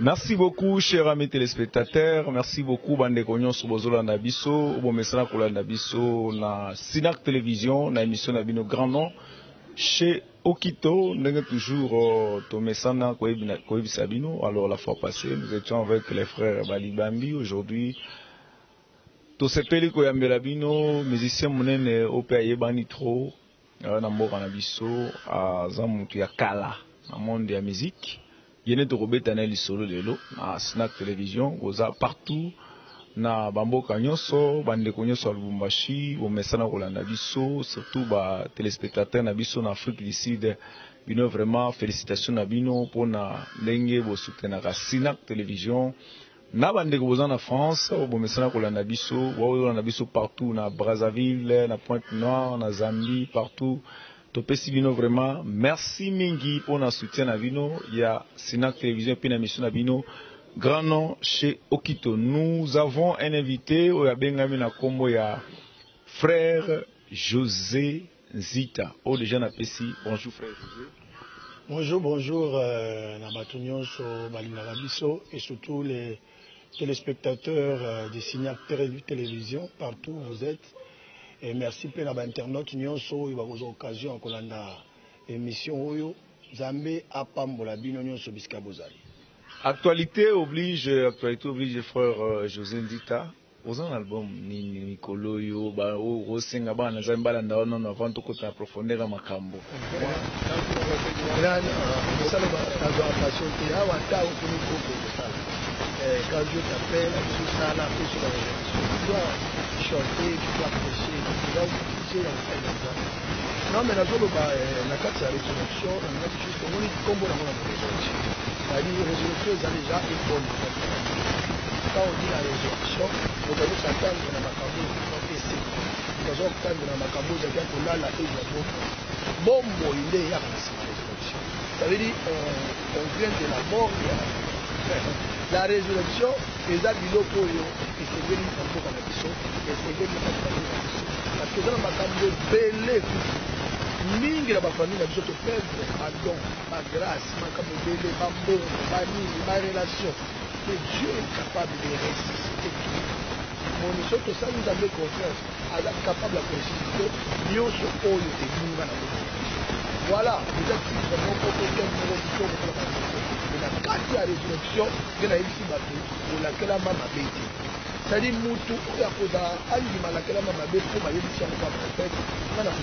Merci beaucoup, chers amis téléspectateurs. Merci beaucoup, Bande Konyon Sobozola Nabiso, Bomesana Kola Nabiso, na Sinak Télévision, na émission Nabino Grand Nom. Chez Okito, nous avons toujours Tomesana Koebi Sabino. Alors, la fois passée, nous étions avec les frères Balibambi. Aujourd'hui, Tosepeli Koyambelabino, musicien Mounene, Ope Ayebani Tro, Namboka Nabiso, à Zamutu Yakala, dans le monde de la musique. Yene to robeta na lisolo lelo na Snack Télévision oza partout na bamboka nyonso bandeko nyonso ya Lubumbashi bomesana kolanda biso surtout ba téléspectateurs na biso na Afrique du Sud bino vraiment félicitations na bino pona ndenge bo soutenaka Snack Télévision na bandeko boza na France bomesana kolanda biso bo na biso partout na Brazzaville na Pointe-Noire na Zambie partout. Topesi bino vraiment merci mingi pour notre soutien à bino. Il y a Sinak Télévision puis la mission à bino. Grand nom chez Okito. Nous avons un invité au Bengami na Kombo ya frère José Zita. Oh déjà na pesi. Bonjour frère José. Bonjour Nabatunyon so Balina Biso et surtout les téléspectateurs de Sinak Télévision partout où vous êtes. Et merci pour l'internaute, nous avons eu l'occasion de faire émission Zambé Apambola Bino Sobiska Bozali. Actualité oblige frère José Ndita. Aux un album ni Nicolo yo ba o senga ba na zamba la ndao na avant ko ta profondeur à makambo. Quand je t'appelle, tout ça là, tout ça, tu dois chanter, tu dois prêcher, tu dois utiliser l'enseignement. Non, mais la carte de la résurrection, on a dit juste qu'on est comme on a la résurrection. C'est-à-dire, la résurrection, c'est déjà une bonne nouvelle. Quand on dit la résurrection, on doit s'attendre dans la macabo, on peut essayer. Nous allons attendre dans la macabo, c'est-à-dire qu'on a la résurrection. Bon, il est à la résurrection. Ça veut dire, on vient de la mort, la résurrection, les abiloko et c'est venu en tout cas la mission, et c'est venu en tout cas la mission. Parce que dans ma famille, belé, ming la famille, la mission te perdre, pardon, ma grâce, ma famille, belé, ma bon, ma mine, ma relation. Mais Dieu est capable de ressusciter tout. Mon mission, tout ça, nous avons confiance, elle est capable de ressusciter, nous sommes au lieu de nous, voilà, vous êtes vraiment compétents pour la mission. La carte de la résurrection de la Batou, pour laquelle maman a été. C'est-à-dire, Moutou, il y a laquelle maman a été pour ma émission de prophète, parce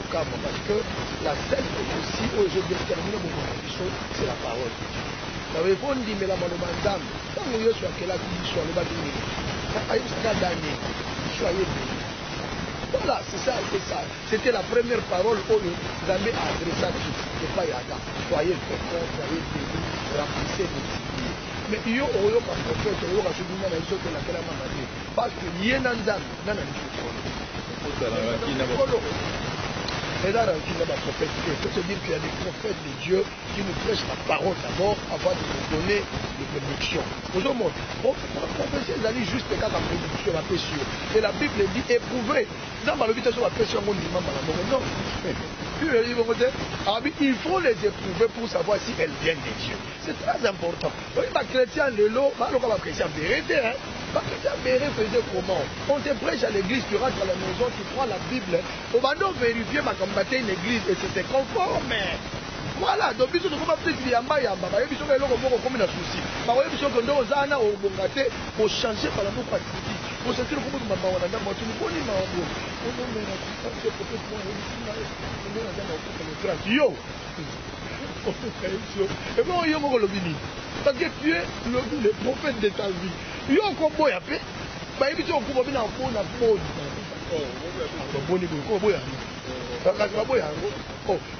que la scène aussi, où je détermine mon condition, c'est la parole. La réponse dit, mais la madame, quand vous êtes sur laquelle vous sur le bâtiment, soyez bénis. Voilà, c'est ça, c'est ça. C'était la première parole où vous avez adressé à Dieu. C'est pas Yada. Soyez féconds, soyez bénis, remplissez les cités. Mais il y a un prophète, il y a un prophète de laquelle on m'a dit. Parce que il y a un homme, il y a et là, il y a des prophètes. Il faut se dire qu'il y a des prophètes de Dieu qui nous prêchent la parole d'abord avant de nous donner des prédictions. Aujourd'hui, prophétie, ils allaient juste quand la prédiction, la péché. Et la Bible dit éprouver. Dans ma lobby, sur la péché, on dit non. Il faut les éprouver pour savoir si elles viennent de Dieu. C'est très important. Oui, ma chrétien, le lot, ma chrétien vérité, hein. Ma chrétien vérité faisait comment? On te prêche à l'église, tu rentres à la maison, tu prends la Bible. On va donc vérifier ma combattre une église et c'était conforme. Voilà, donc bisous de comment peut-être il y a un bail, il y a bisous de l'homme comme un souci. Par exemple, bisous que nous avons au Bongate pour changer par la boucle activité. Pour sentir le combat de maman, on a d'abord tu nous connais ma on peut peut-être moi yo. Et bon, il y a mon lobby. Parce que tu es le prophète de ta vie. Il y a un combo à paix. Bah, il y a un combo à fond, à fond.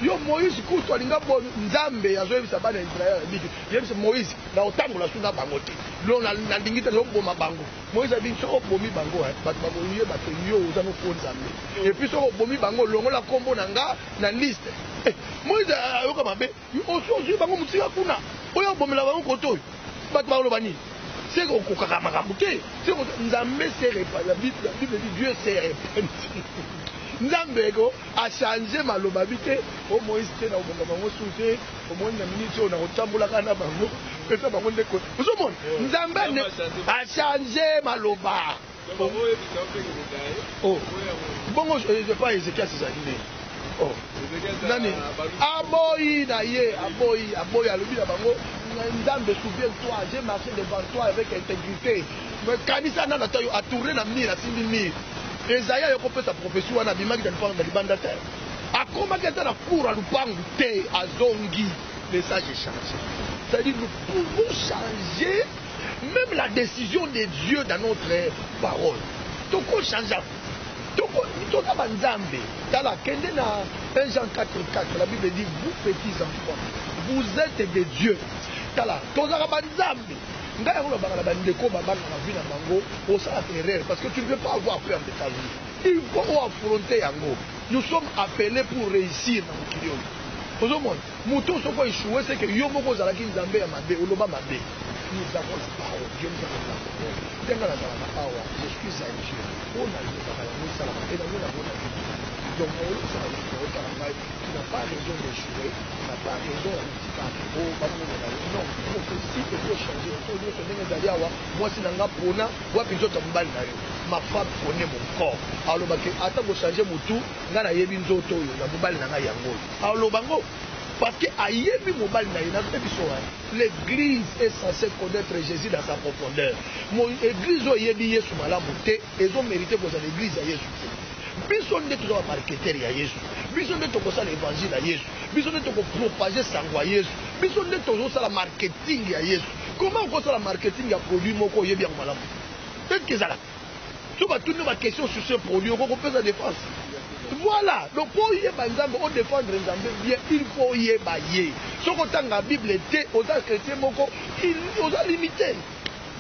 Yo Moïse kutu alinga bo nzambe azoyebisa bana ya Israel biki yebisa Moïse na otambola suna bango te lo na ndingita lo boma bango Moïse abi so bomi bango bato baboye bato yo oza no ko nzambe et puis so bomi bango longola kombo na nga na liste Moïse ayoka mabe oso bango mutika kuna oyo bomela bango koto bato ba lo bani c'est qu'on kokaka makambo te c'est qu'on nzambe s'est répandu la Bible dit Dieu s'est répandu Nzambego a changé malobabité au Moïse te na obonga bango soute au moins na minute on a otambola kana bango pesa bango ndeko ozomona nzambe a changé maloba oh bongo je pas Ezekiel Césarine oh nani aboyi na ye aboyi alobi na bango nzambe souviens-toi j'ai marché devant toi avec intégrité mais kanisa nana tayo a tourné na mire asimbi mire Esaïa yoko pesa prophétie wana bimaki dans le libanda terre akomaki ata na cour à lupangu te azongi les sages changent. C'est-à-dire nous pouvons changer même la décision de Dieu dans notre parole. Donc on change. Donc on a banzambe. Dans la 1 Jean 4:4, la Bible dit vous petits enfants, vous êtes des dieux. Dans la banzambe. Parce que tu ne veux pas avoir peur de ta vie. Il faut affronter Yango. Nous sommes appelés pour réussir dans le Kirion. Mouton ce qu'on échoué, c'est que Yomoko Zalaki Nzambe à Mabé, Oloba Mabé. Nous avons ce parole. Dieu nous a donné la parole. Je suis à Dieu. On a eu la parole. Et dans la donc, tu n'as pas raison d'échouer, tu n'as pas raison de non, il faut changer. Moi, c'est un gars ma femme connaît mon corps. Alors, attends pour changer mon tout, parce que l'église est censée connaître Jésus dans sa profondeur. Mon église ils ont mérité que l'église a Jésus. Biso nde toza marketer ya Yesu, biso nde tokosala évangile ya Yesu, biso nde tokopropager sango ya Yesu, biso nde tozosala marketing ya Yesu. Comment okosala marketing ya produit moko oyebi yango malamu? Peut-être que ezala so batuni ba question sur ce produit okopesa défense. Voilà, donc pour yeba nzambe o défendre nzambe bien, il faut yeba ye. Soko tanga Bible te oza chrétien moko, il oza limité.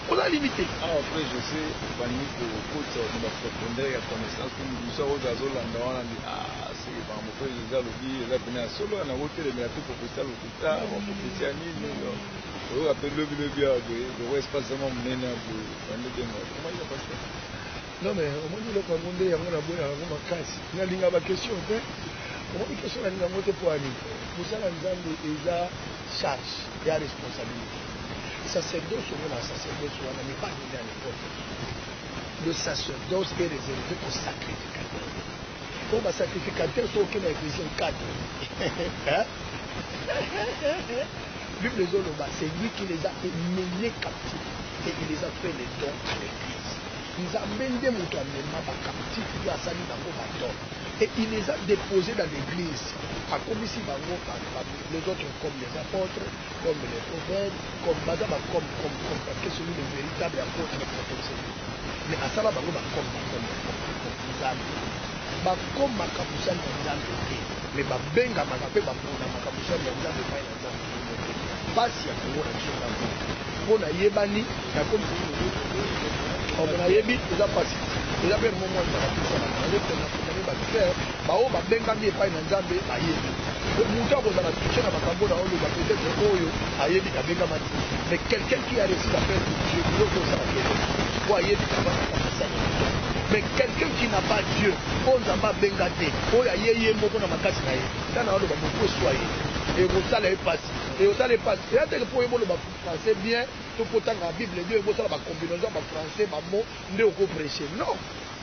On a limité. Ah, après, je sais, Baniko, côté de la profondeur et la connaissance, nous sommes aux Azolanda, on a dit, ah, c'est par mon frère, je dis, il a venu à solo, on a voté les métiers pour faire l'hôpital, on a fait un île, on a appelé le bien, le reste pas seulement mené à vous, comment il a passé? Non, mais au moins, le monde est en casse. Il y a une question, au moins, une question, il y a une pour aller. Pour ça, il y a charge, il y a responsabilité. Sacerdoce ou la sacerdoce n'est pas donné à l'époque. Le sacerdoce est réservé aux sacrificateurs. Comme un sacrificateur, c'est aucun Éphésiens 4. Bible c'est lui qui les a menés captifs et il les a fait les dons à l'église. Ils ont mené les captifs et il les a déposés dans l'église. Comme ici, les autres comme les apôtres, comme les prophètes, comme celui le véritable apôtre et prophète. Mais à ça, comme Makabusan Nzambe, mais Benga Makabe Bakuna Makabusan Nzambe pas Nzambe. Pas si à Congo na Pour na Yebani, na comme on a yebi, ils ont passé. Ils avaient un moment de la faire, bao Benga mi pas Nzambe a yebi. Mouta vous a touché na Makambo na Olo, peut-être Oyo a yebi ka Benga mati. Mais quelqu'un qui a réussi à faire Dieu, il faut ça faire. Quoi yebi ka Benga. Mais quelqu'un qui n'a pas Dieu, on n'a pas bengate, on a yé moko na makasi na ye. Ça na olo ba moko soye. Et vous ça les passe. Et vous ça les passe. Et là que pour le français bien, tout pourtant la Bible Dieu vous ça ba combinaison ba français ba mot ndé au prêcher. Non.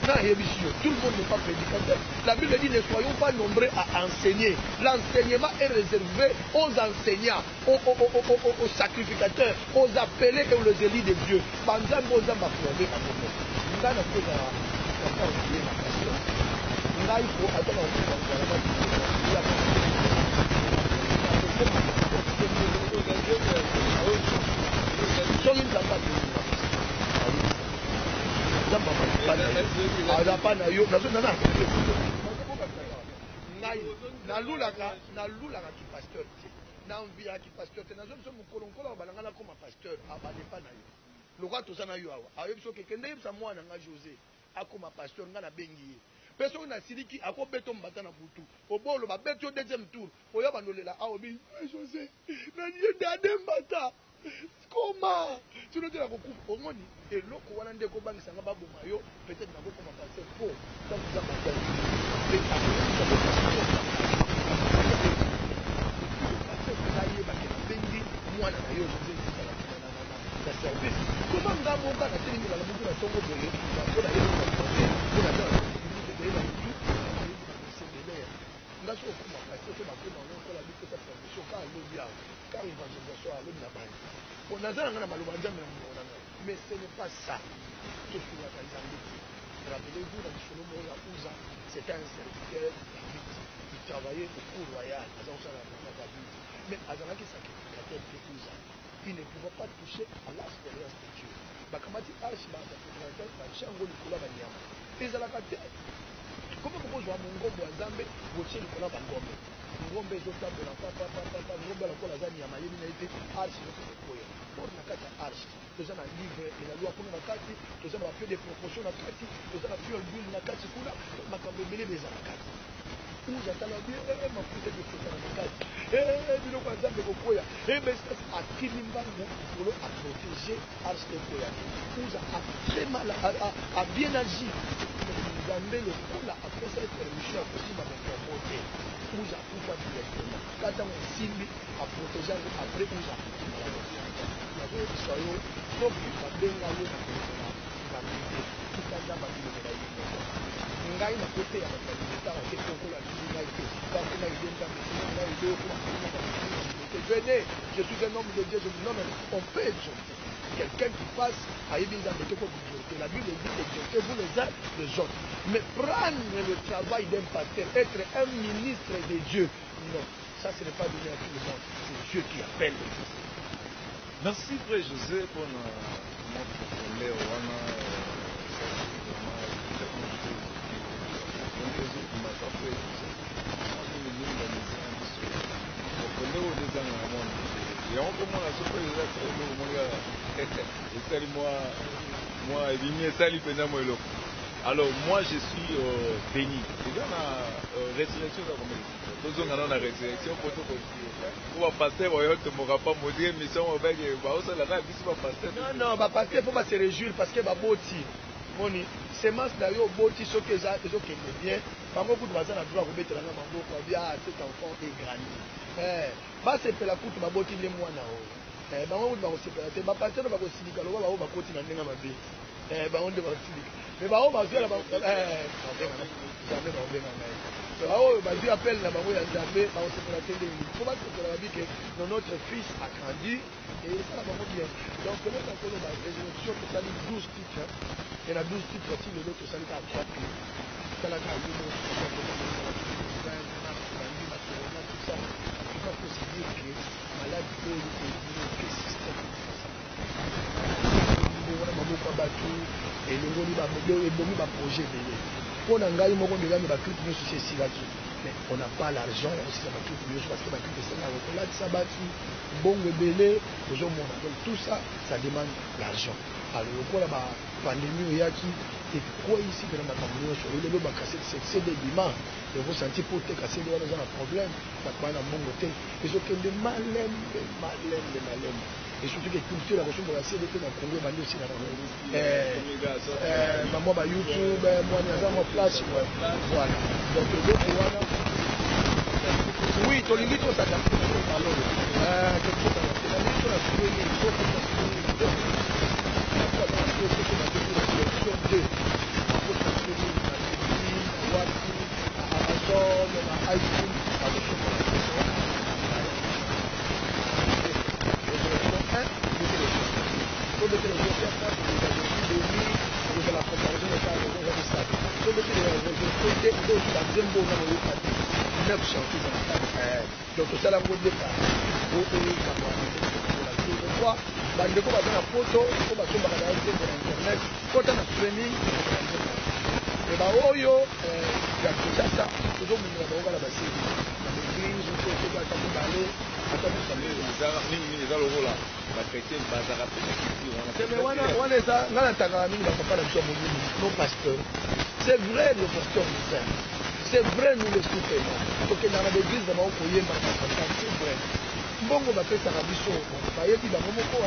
Non, tout le monde n'est pas prédicateur. La Bible dit ne soyons pas nombreux à enseigner. L'enseignement est réservé aux enseignants, aux sacrificateurs, aux appelés et aux élus de Dieu. Banzam bozam ba fondé à nous. Ndana koza là, il faut attendre personne n'a siliki à quoi béton batana boutou. Au bord, le béton deuxième tour. Au yaba nolela a obi. José, n'ayez d'adem bata. Comment? Tu ne te la coupe au moni. Et l'autre one de Koban Sangaba Bomayo, peut-être n'a pas passé faux. Ça vous a passé. Mais ça vous a passé. Moi, José, moka na teli ngala mutu na tongo bele na pona yelo na tongo pona na bele na mutu ngaso okuma pasteur to bakoma ngoko la bipesa permission ka lobi ya ka evangelisation a lobi na bani on azala ngana maloba nzambe na mona ngana mais ce n'est pas ça que je suis à Nzambe. Rappelez-vous dans le film où Ouza c'était un serviteur David il travaillait au cours royal à David mais Azalaki sacrificateur de Ouza il ne pouvait pas toucher à l'expérience de Dieu bakamati archi ba sacrificateur ba chango likolo ba nyama ezalaka te comment kozwa mongombo ya Nzambe botie likolo ba ngombe ngombe ezotambola papa ngombe lokola za nyama yebi na ete archi ekokoya pour na kati ya archi toza na livre ezalwa kuna na kati toza na peu de proportion na kati toza na fiole d'huile na kati kuna makambo ebele eza na kati uza tala bien mafuta ekokota na kati biloko ya Nzambe ekokoya mesasi akimi mbangu polo aprotege archi ekoya uza a très mal a bien agi Nzambe lokola apesa permission ya kosima mokombo te uza akufa directement kata mosimbi aprotege yango après uza nazoyebisa yo soki babenga yo na kolekela bamite kitanda babilokela yo ngai nakote ya bakamilitara te kokola bili ngai te bakoma ide Nzambe ngai idoko venez je suis un homme de Dieu je dis non mais on peut exalter quelqu'un qui passe à Yébi Nzambe te pour exalter la Bible dit exalter vous les uns les autres mais prendre le travail d'un pasteur être un ministre de Dieu non ça ce n'est pas donné à tout le monde c'est Dieu qui appelle. Merci Frère José pour notre premier alors moi je suis béni. Déjà la résurrection dans la résurrection pour va passer on va pas modérer mission on va la passer. Non va passer pour se réjouir parce que va boti moni semence d'ailleurs boti ce que ça ce qui est bien bango kutu bazana droit ko betela na bango ko bia cet enfant est grandi ba se pela kutu ba boti le mwana o bango kutu ba ko sepela te ba passer ba ko sidika lo ba koti na ndenga mabe bango de ba sidika mais bango ba zela ba jamais ba benga ngai bango ba zi appel na bango ya Nzambe ba ko sepela te ndenge faut ba sepela ba que notre fils a grandi et ça va bien donc le temps que la résurrection que ça dit 12 titres il y en a 12 titres aussi le autre ça dit à 3 titres ça la tout ça il faut que c'est dire que malade est que système maboko batu elongoli ebomi baprojet ebele mpo na ngai moko ndezami bakristu nyonso si esilaki mais on n'a pas l'argent osisa bakristu nyonso parce que bakristu esengaka kolatisa batu mbongo ebele ozomona donc tout ça ça demande l'argent alors lokola bapandémie oyaki ekweyisi mpena makambo nyonso elelo bakasede ebima ekosanti mpo te kasede wana eza na problème bato bana mbongo te ezokende malembe et surtout que culture la ressource de la CDT dans le Congo est aussi dans le moi YouTube moi dans place voilà donc oui ton limite ça alors quelque chose la limite la souvenir il faut que donc ça la mode de bandeko baza na poto po basombaka na internet kota na streaming baoyo ya kinshasa tozomemela bango kala basili na église ata mibale ata mingi eza lokola bachrétien bazaka pe wana eza ngai natangaka mingi bapapa na biso ya molimi no pasteur c'est vrai le pasteur nous aime c'est vrai nous le soutenons tokendaka na l'église na bango koyembaka c'est vrai mbongo bapesaka biso bayebi bango moko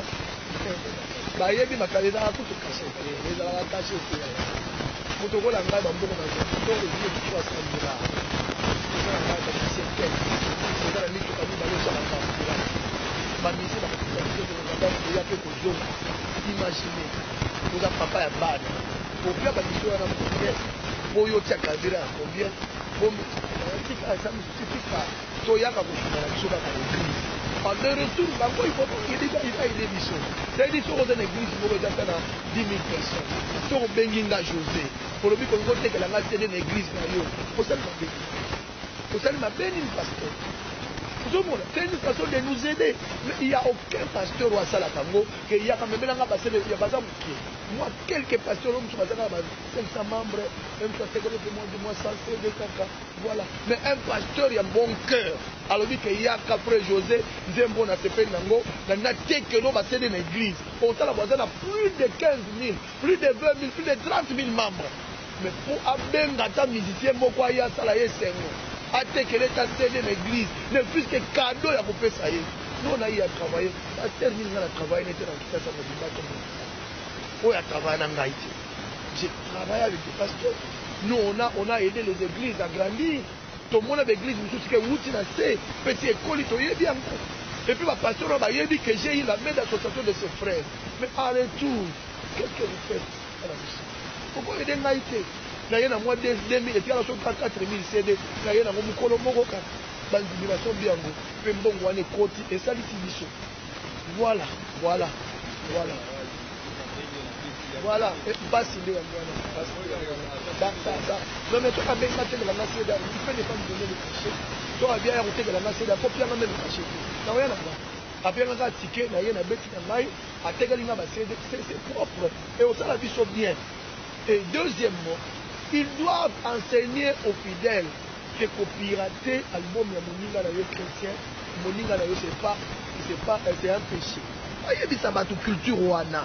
bayebi makala ezalaka kutu kashe ezalaka kashe moto okola ngai bambongo na to ezili biso asambila eza na ngai bakisete eza na mituka mibale ezalaka bamisi bakisa biso tokozaba koya mpe kozonga imaginer oza papa ya bana kopia bamiso wana combien oyo otia kadire ya combien tika toyaka kosungana biso kaka l'église de retour bango ifaide biso cedi soko oza na église moko ezaka na 10 000 personnes soko obengi nga José olobi kolingo otekelanga tene na église na yo osali mabe nini pasteur c'est une façon de nous aider. Mais il n'y a aucun pasteur ou à Salatango qui y a quand même un passé de Yazamouki. Moi, quelques pasteurs, 500 membres, même ça c'est comme moi, 100 de caca. Voilà. Mais un pasteur, il y a bon cœur. Alors, dit qu'il y a Capre José, Zembo, Natepe Nango, n'a que l'on va céder une église. On t'a la voisine a plus de 15 000, plus de 20 000, plus de 30 000 membres. Mais pour Abengata musicien, Mokwaya, Salaye, Sengo. Até qu'elle est assez de l'église, ne fût que cadeau à vous faire ça. Nous on a eu à travailler, ça termine à travailler, n'était dans le ça me dit comme on a travaillé en Haïti. J'ai travaillé avec des pasteurs. Nous on a aidé les églises à grandir. Tout le monde a l'église, nous tous que vous tinacez, petit école, il y a bien. Et puis ma pasteur m'a dit que j'ai eu la main d'association de ses frères. Mais en retour, qu'est-ce que vous faites à la mission? Pourquoi aider en Haïti? Na yena moi 2000 et puis alors sur 4000 CD na yena mo mukolo moko ka bandibination biango pe mbongo wane koti et ça litibiso voilà et basi nde ya mwana non mais toi avec ma tête la nation da il fait des femmes donner le cachet toi bien ya côté de la nation da copia même le cachet na yena ba après nga ticket na yena beti na mai ategali nga ba CD c'est propre et au ça la biso bien. Et deuxièmement, ils doivent enseigner aux fidèles que pirater l'album de Moninga Nayo chrétien, Moninga Nayo c'est un péché. Voyez ça va toute culture wana.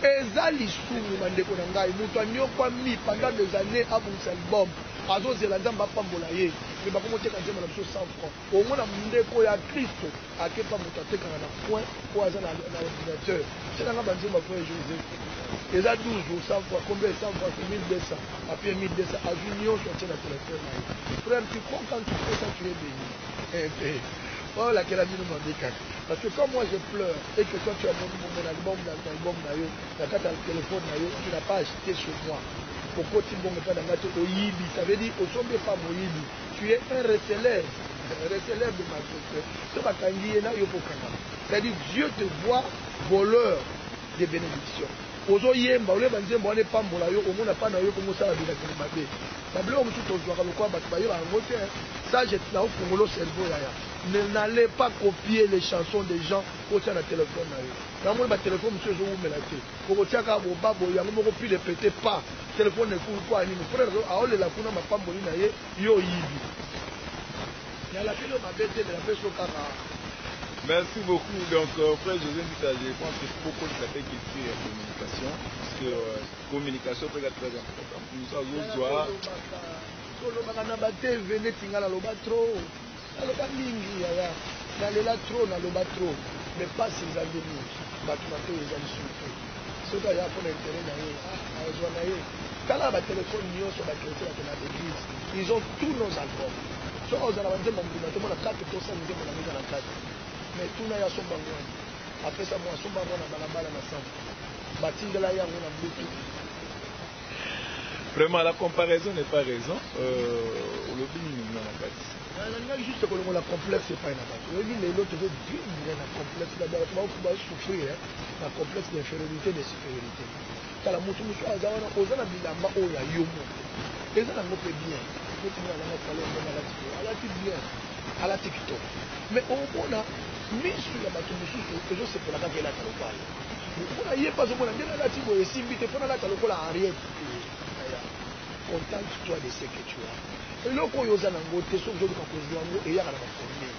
Eza lisumu bandeko na ngai mutu anyokwa mi pendant des années avant cet album azozela nzamba pambola ye mais bakomoteka nzemba na biso 100 francs omona ndeko ya Kristo akepa mutu atekaka na point po aza na ordinateur selanga banzemba frère José eza 12 jours 100 francs combien 100 francs 1200 après 1200 à junior je tiens la téléphone frère tu crois quand tu fais ça tu es béni oh la kela bino mabika parce que quand moi je pleure et que toi tu as mon album dans ton album nayo na kata téléphone nayo tu n'as pas acheté chez moi pourquoi tu bon pas dans ngato oyibi ça veut dire osombe pas moyibi tu es un receleur de ma société ce bakangi na yo pokana c'est-à-dire Dieu te voit voleur des bénédictions ozo yemba ole banzemba wane pambola yo omona pa na yo ko mosala bila kele mabe bablo mutu tozwaka lokwa bato bayo ba ngote ça je na ofungolo cerveau ya n'allez pas copier les chansons des gens au tient la téléphone na yo na mo ba téléphone monsieur zo umela te ko tiaka bo babo ya mo ko pi de péter pas téléphone ne coule pas ni frère a ole la kuna mapamboli na ye yo yibi ya la pilo mabete de la peso kaka. Merci beaucoup. Donc, frère José Mbita, je pense que c'est beaucoup de fait question de communication, parce que communication peut être très importante. Nous avons besoin. Mais pas si vous avez mis. Ce qu'il y a pour l'intérêt, quand la téléphone ils ont tous nos albums. So aux avantages de la carte pour ça nous avons la carte. Mais tout n'a pas son bangon. Après ça moi son bangon na balabala na sang. Batindela yango na bluetooth. Vraiment la comparaison n'est pas raison. Le film n'a pas dit. Juste que la complexe c'est pas une attaque. Le film l'autre veut dire la complexe d'abord on va souffrir la complexe d'infériorité de supériorité. Kala mutu azawana ozana bilamba oya yomo. Eza na ngope bien. À la bien, à la TikTok. Mais au moins, mis sur la bateau, je sais pour la gueule à Talopal. On a y pas au moins la Tibo et si vite, pour la Talopal à rien. Contente-toi de ce que tu as. Et là, quand vous avez un goût, tu es sûr que vous avez et il y a la formule.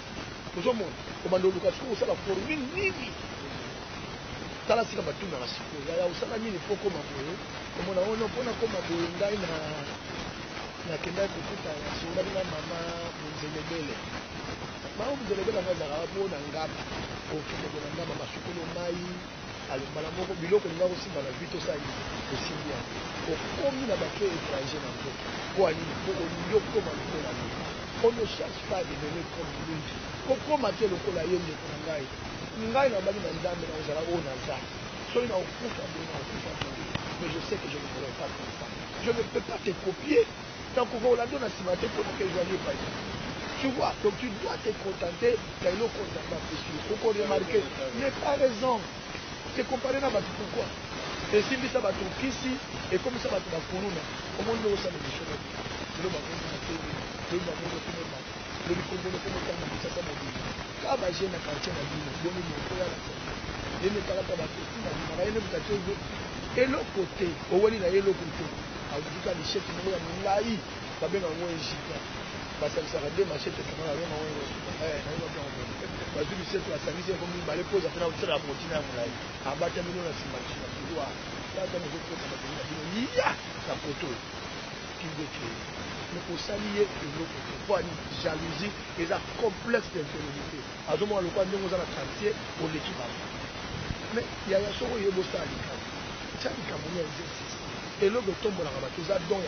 Vous avez un commando de Casco, vous avez la formule, nini. Tala sika batuna na siku. Ya usana nini poko maboyo. Comme on a comme maboyo ndai nakenda kukuta sungani na mama Mzelebele. Mama Mzelebele ngazala bona ngapa. Okende na ngama masukulu mai alobala moko biloko ngako simba na vito sai esimbi ya. Okomi na bato étranger na mbo. Kwa nini poko ndio koma na On ne cherche pas à devenir comme lui. Pourquoi Mathieu le Kolaye ne prend pas? Ngai n'a pas dit dans le dans la haut dans ça. Soit il a mais je sais que je ne pourrai pas comme ça. Je ne peux pas te copier. Tant qu'on va la donne à Simaté pour que je n'aille pas. Tu vois, donc tu dois te contenter d'un autre contentement précis. Il faut qu'on remarque. Mais pas raison. C'est comparé à Batou pourquoi? Et si ça va tout ici, et comme ça va tout pour nous, au monde où ça va être chaud. Le et l'autre côté, au Wali n'a l'autre côté, à vous dire les chefs qui n'ont pas eu, pas bien en moins Égypte. Parce que ça va bien marcher, c'est comment la même en parce que c'est la sanité comme il va les poser après la routine à Moulay. À battre nous la simulation, tu vois. Là, dans le groupe, il y a la photo qui veut tuer. Mais pour s'allier, il faut une jalousie et un complexe d'infériorité. À ce moment, le quoi nous avons la chantier pour l'équipe. Mais il y a un sort où il y a beau ça à l'ICAM. Ça, l'ICAM, on y a exercice. Et l'autre tombe dans la rabat, tout ça, donc,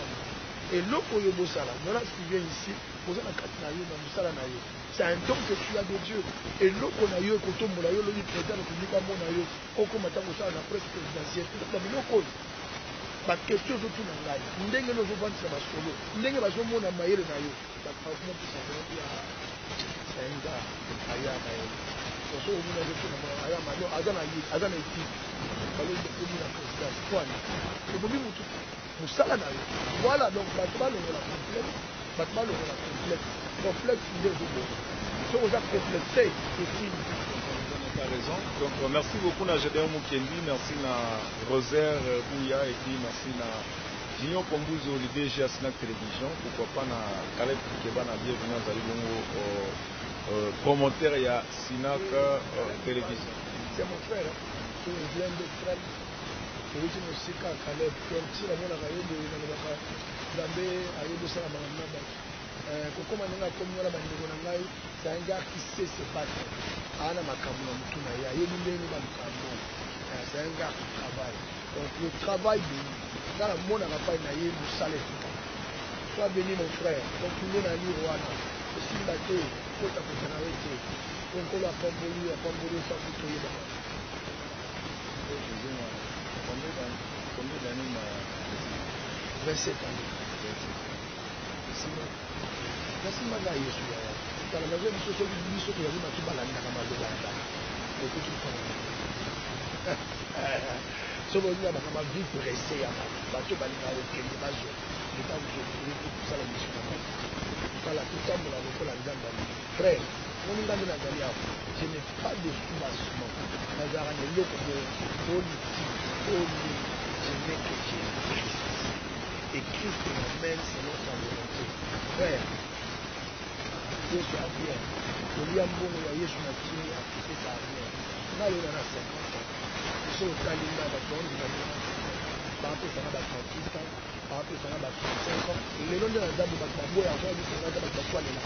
et l'autre où il y a beau ça là, maintenant, ce qui vient ici, pour ça, la katnaïe, dans le salanaïe. C'est un don que tu as de Dieu. Et l'autre qu'on a eu, quand on a eu, le président de la République, on a eu, on commence à ça à la presse présidentielle. La question de tout le monde, ndenge no vendre ça solo, ndenge bazo mona mayele na yo, ça prend tout ça dire c'est un gars aya aya. Parce que on a dit que aya ma no azana yi, balo de pour la présidence quoi. C'est bobi mutu. Musala na yo. Voilà donc batba le la complexe, batba le la complexe idée de bon. So on a complexé et puis raison. Donc merci beaucoup à Gédéon Mukendi, merci à Rosaire Bouya et puis merci à Junior Kombuzo, le DG à Snack Télévision. Pourquoi pas à Caleb Keba na bienvenue à Zalibongo promoteur et à Snack Télévision. C'est mon frère, c'est un blend de frère. C'est aussi mon Sika Caleb, qui est aussi la bonne rayon de Nabaka, Zambé, Ayobo Salamanda. Comme on a comme on a dit, c'est un gars qui sait se battre. Ana Makamuna Mutuna, il y a une Makamuna. C'est un gars qui travaille. Donc le travail de lui, dans le monde, on n'a pas une salaire. Sois béni mon frère. Donc tu es dans l'Irouana. Et si tu as été, il faut t'apporter la vérité. Donc on l'a pas voulu, ça vous trouve. Combien d'années 27 ans. Merci Maga Yesu. Dans la maison de ce biso que vous m'avez balandé dans ma maison. Et que tu prends. Ce que vous avez ma vie pressée à ma bateau balinga au Kenya bazo. Je pas vous dire tout ça la mission. Ça la tout temps la pour la nzamba. Frère, mon nzamba na galia. Je n'ai pas de soubassement. Nazara ne loko de politique. Je n'ai que Jésus. Et Christ m'amène selon sa volonté. Frère, Yesu a bien. Le lien bon ya Yesu na tini a quitté ta bien. Na yo na 50 ans. So talinga ba tondi na yo. Ba pe sana ba 38 ans, ba pe sana ba 35 ans. Le long de la zabu ba tambo ya zo bi sana ba ba swale na.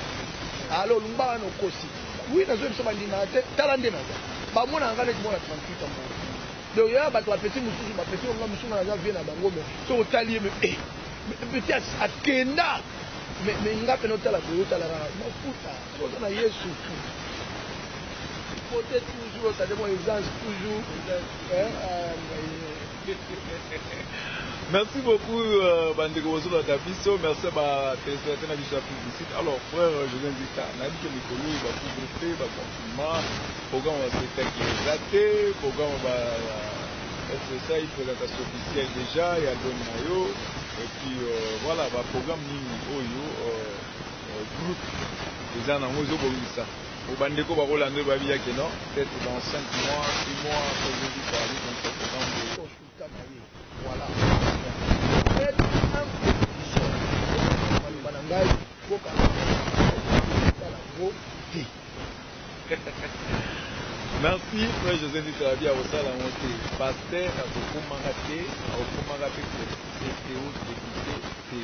Alors lumba no kosi. Oui na zo bi so ba ndina te talande na. Ba mona ngale ki mona 38 ans. Donc ya ba to apesi mususu ba pesi nga mususu na za vie na bango me. So talie me peut-être à Kenda. Mais nga pe no tala ko tala na mafuta. So na Yesu. Peut-être toujours ça demande usage toujours. Merci beaucoup Bandeko Bozolo Dabiso, merci à téléspectateurs na biso publicité. Alors frère, je vous invite à n'a dit que Nicolas va couvrir va confinement, programme va spectacle raté, programme va ça une présentation officielle déjà, il y a Don Mayo et puis voilà, va programme nini oyo groupe les gens en ozo bomisa. Au Bandeko va Rolando va bien que non, peut-être dans 5 mois, 6 mois, je dis ça aller dans ce programme de voilà. Merci, frère José Nitrabi à Ossala Monté. Pasteur à Bokomangate, CTO député.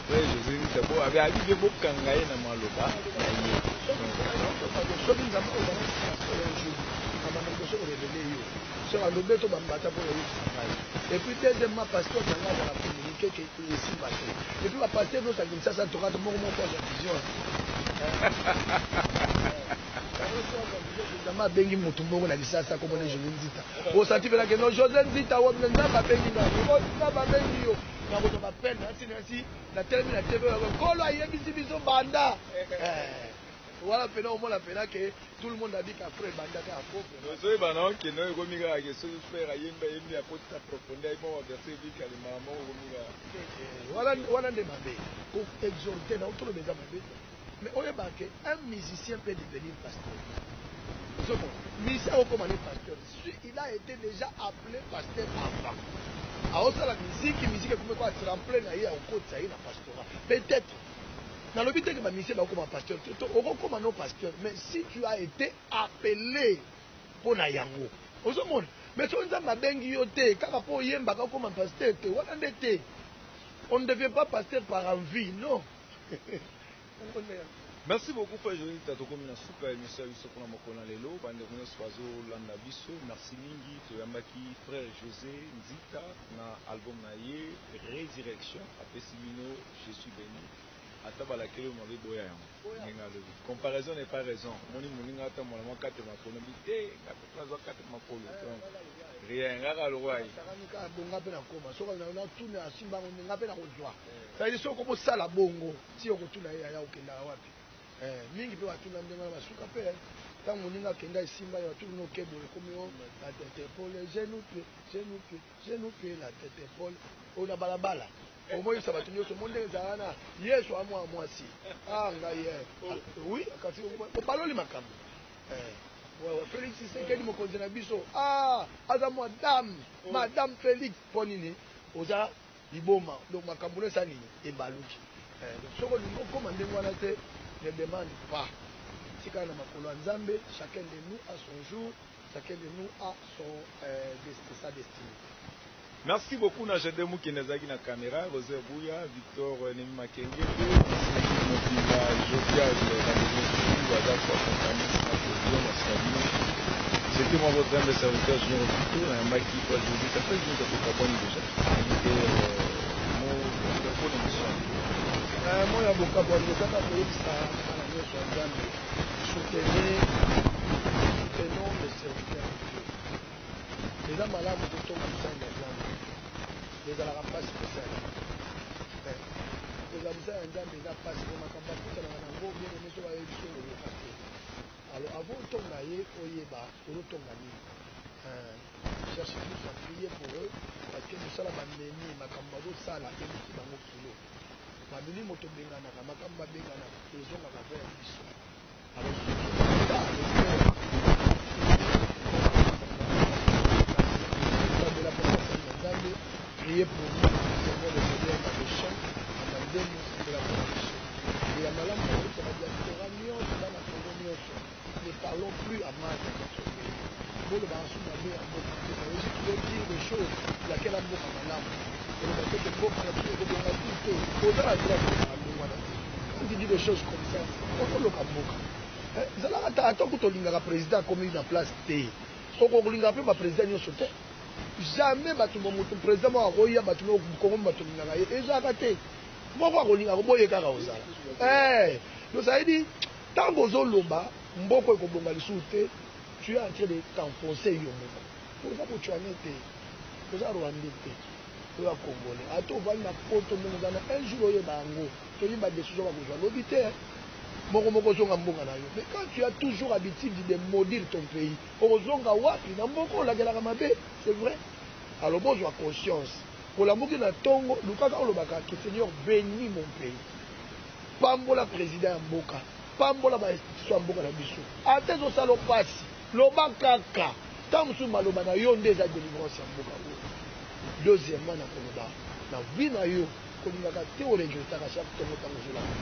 Frère José Nitrabi avait habité Bokangaye dans Maloba. Et puis deuxièmement, pasteur dans la communauté. que ici passé. Et puis, ma pasteur, nous, ça dit ça, tu auras de mon vision. Ma bengi mutumbo na lisasa comme les jeunes Nzita. Au senti que non José Nzita ou même na bengi na. Na ba bengi yo. Na ko ba peine ainsi na termine la TV ko lo aye biso banda. Voilà pendant au moins la pena que tout le monde a dit qu'après banda ka afro. Nous banon que no ko miga ke so frère ayemba yembi apota profondeur mo verser bi kalima mo ko miga. Voilà de mabe. Pour exhorter dans tout le besoin mabe. Mais on est marqué, un musicien peut devenir pasteur. Musicien au commandé pasteur. Il a été déjà appelé pasteur avant. Alors ça la musique comme quoi tremplin na au côté ça na pastorat. Peut-être. Dans le but que ma musicien va comme pasteur, au commandé pasteur. Mais si tu as été appelé pour na yango, au monde. Mais si on a ma bengi yote, quand pour yemba comme pasteur, on ne devient pas pasteur par envie, non. Merci beaucoup frère Joël Tatokomi na suka émission biso pour mokona lelo bande kono swazo landa biso merci mingi toyambaki frère José Nzita na album na ye Résurrection apesi bino je suis béni ata balakeli mabe boya yango ninga le comparaison n'est pas raison moni moninga ata mona mo 4 makolo bité 4 makolo rien ngaka lo wai ka bonga pe na koma soka na tuna simba ngonga pe na kozwa ça dit soko ko sala bongo si okotuna ya okenda wapi mingi pe watuna ndenga na basuka pe tant moninga kenda simba ya tu no kebo komio la tête pole genou pied la tête pole ona balabala au moins ça va tenir ce monde ezana yesu amwa mwasi ngai oui kasi o baloli makambo Félix Tshisekedi mokonzi na biso aza madame Félix ponini oza liboma donc makambo ne sani ebaluki donc soko lingo koma ndengo wana te ne demande pas tika na makolo ya Nzambe chacun de nous a son jour chacun de nous a sa destinée. Merci beaucoup na Jade Moukinezaki na caméra Rosé Bouya Victor Nemi Makenge Mopinga Jovial c'était moi votre humble serviteur Junior Vito un maki quoi je dis ça fait que vous avez pas déjà moi ya bokabo ndoka ka koyebisa na nyonso ya Nzambe soutenons le serviteur de Dieu. Eza malamu kotonga mosala ya Nzambe ezalaka mpasi kosala kozala mosala ya Nzambe eza mpasi po makambo akutanaka nango bien eme soki ayebi so oyoka te alors avant otonga ye oyeba olotonga nini cherche plus à prier pour eux parce que mosala bamemi makambo bazosala ebiki bango kilo babili moto benganaka makambo babenganaka ezongaka vers biso alors priez pour nous, Seigneur le Seigneur dans le champ, amendez-nous de la condition. Et à Malam, pour la diaspora, ne parlons plus à mal de notre pays. Pour le baron de la mer, je veux dire des choses, laquelle a beaucoup à Malam. Et le bateau de beaucoup à la vie, de la vie, au-delà de la droite, quand il dit des choses comme ça, on peut le camoufler. Zalaka attends que tu président comme il a place T. Au Congo, pas président, il y a jamais le président a roya batumo Congo batulinga ye ezaka te moko akolinga koboye kaka ozala donc ça veut dire tant bozo loba mboko ekobonga lisusu te tu es en train de t'enfoncer yo moko oza kotuane te oza rwandais te oza congolais ata ovandi na poto ndenge ozana un jour oyeba yango toyeba décision bakozwa lobi te moko ozonga mboka na yo mais quand tu as toujours l'habitude de maudire ton pays ozonga wapi na mboka olakelaka mabe c'est vrai alors bon j'ai conscience pour la mboka na tongo lukaka olobaka que Seigneur bénis mon pays pambola président ya mboka pambola ba institution ya mboka na biso ata ezosala pasi loba kaka ntango mosusu maloba na yo nde eza délivrance ya mboka oyo deuxièmement na koloba na vie na yo kolingaka te oregretaka chaque tongo ntango ozolaka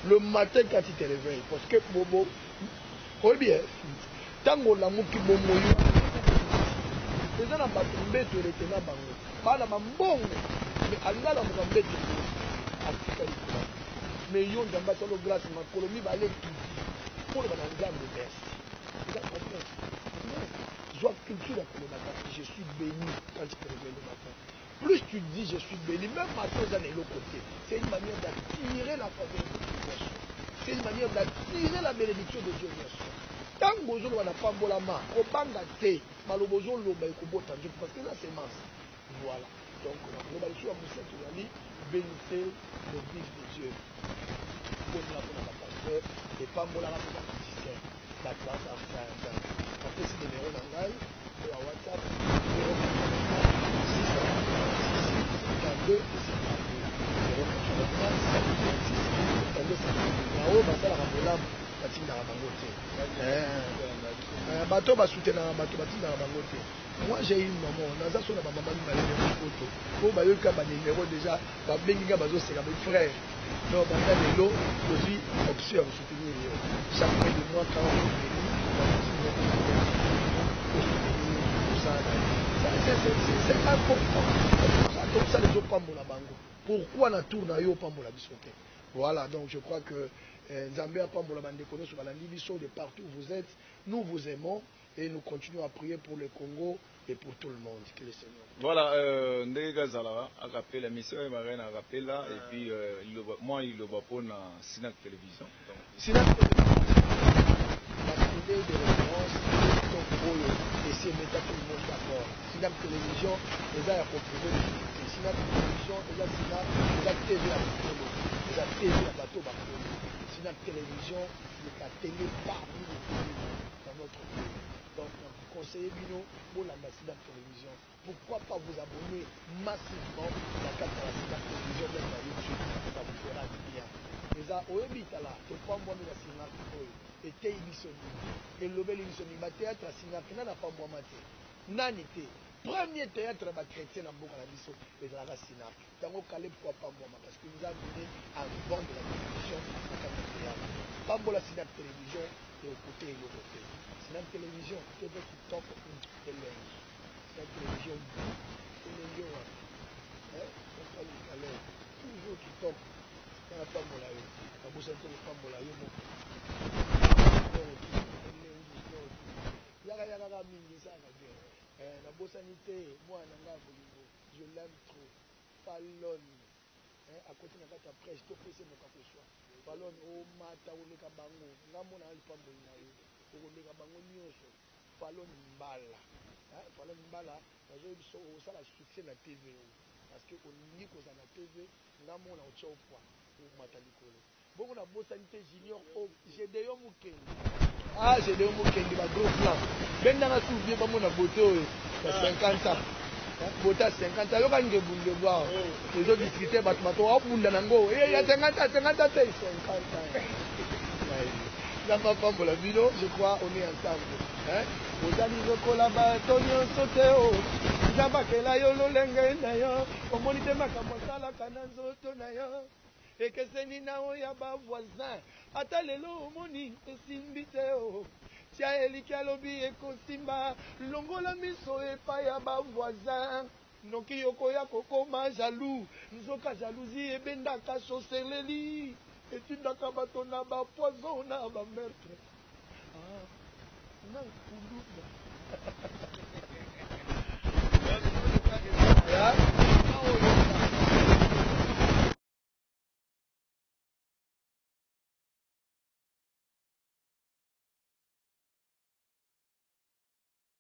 le matin quand tu te réveilles parce que bobo oh bien tango la muki bomo yo eza na bato mbeto elete na bango bana bambongo mais alingala moka mbeto afrika likolo mais yo nzambe asalo grâce makolo mibale kidi mpona bana nzambe merci eza complexe zwa culture ya kolobaka je suis béni quand tu te réveilles le matin plus tu dis je suis béni, même maintenant dans l'autre côté, c'est une manière d'attirer la faveur de Dieu. C'est une manière d'attirer la bénédiction de Dieu. Tant que vous avez pas la main, au bangaté, malobozo loba et kobota Dieu, parce que la sémence. Voilà. Donc, nous allons sur la bénité le Fils de Dieu. Pour la pasteur, et pas pour la musicien. La classe à ce numéro d'angal, et à WhatsApp, 0 bateau va soutenir un bateau moi j'ai une maman naza so na ba maman malé photo ko ba yoka ba numéro déjà ba benga bazo c'est mes frères non ba ça de l'eau aussi option soutenir chaque fin de mois quand c'est important ça les autres pambola bango pourquoi na tour na yo pambola bisoté voilà donc je crois que Zambia pambola bande kono sur la Libye de partout où vous êtes nous vous aimons et nous continuons à prier pour le Congo et pour tout le monde. Que le Seigneur. Voilà, Ndega Zala a rappelé la mission et Marine a rappelé là, et puis moi il le va pour la Sinac Télévision. Sinac Télévision, la idée de référence, et c'est mettre tout le monde d'accord. Sinac Télévision, les gens ont compris. Sinac Télévision, les gens ont TV à Bakolo, les gens TV à Bateau Bakolo. Sinac Télévision, c'est la télé parmi les pays dans notre pays. Donc, conseillez Bino pour la Sinac Télévision. Pourquoi pas vous abonner massivement à la carte de la Sinac Télévision, même à YouTube, ça vous fera du bien. Les gens, au Ebitala, c'est pas moi, mais la Sinac et Télévisionning. Et le bel émissionning, le théâtre à Sinac, n'a pas moi maté. Nanité. Premier théâtre chrétien à Bokalabiso et de la Sinac. Tango Calais, pourquoi pas moi, parce que nous avons donné à vendre de la télévision à la théâtre. Pas pour la Sinac Télévision, et au côté et au côté. Sinac Télévision, TV qui top et linge. Sinac Télévision, c'est le lion. Toujours qui top. Dans la femme de la yo. La bouche de la femme de la yo. Yaga mingi ça va bien. La bossanité, moi je l'aime trop. Fallon. À côté de la presse, tout fait c'est mon café choix. Fallon, oh mata, ou les cabango. Namon a eu pas bon naïe. Ou les cabango nyoso. Fallon mbala. Fallon mbala. Ça la succès de la TV. Parce qu'on dit qu'on a la TV. Namon a au poids. Ou mata likolo. Bon, on a bossanité junior. J'ai des hommes qui. Ah, j'ai des hommes qui ont un gros plan. Ben dans la soupe, pas mon beauté, il y a 50 ans. Beauté à 50 ans, il y a des boules de bois. Les autres discutaient, il y a 50 ans, 50 ans, 50 ans. Dans ma femme pour la vidéo, je crois, on est ensemble. Vous allez au là-bas, Tonio Soteo. Jabakela Yolo Lenga, au monité Makamosala Kananzo Tonayo. Et que c'est Nina Oyaba voisin. Atalelo moni esimbite o. Tia elika lobi ekosimba. Longola miso e pa ya ba voisin. Noki yoko ya kokoma jaloux. Nzoka jalousie e bendaka soseleli. Et tu ndaka bato na ba poison na ba meurtre. Ah. Na kuluba.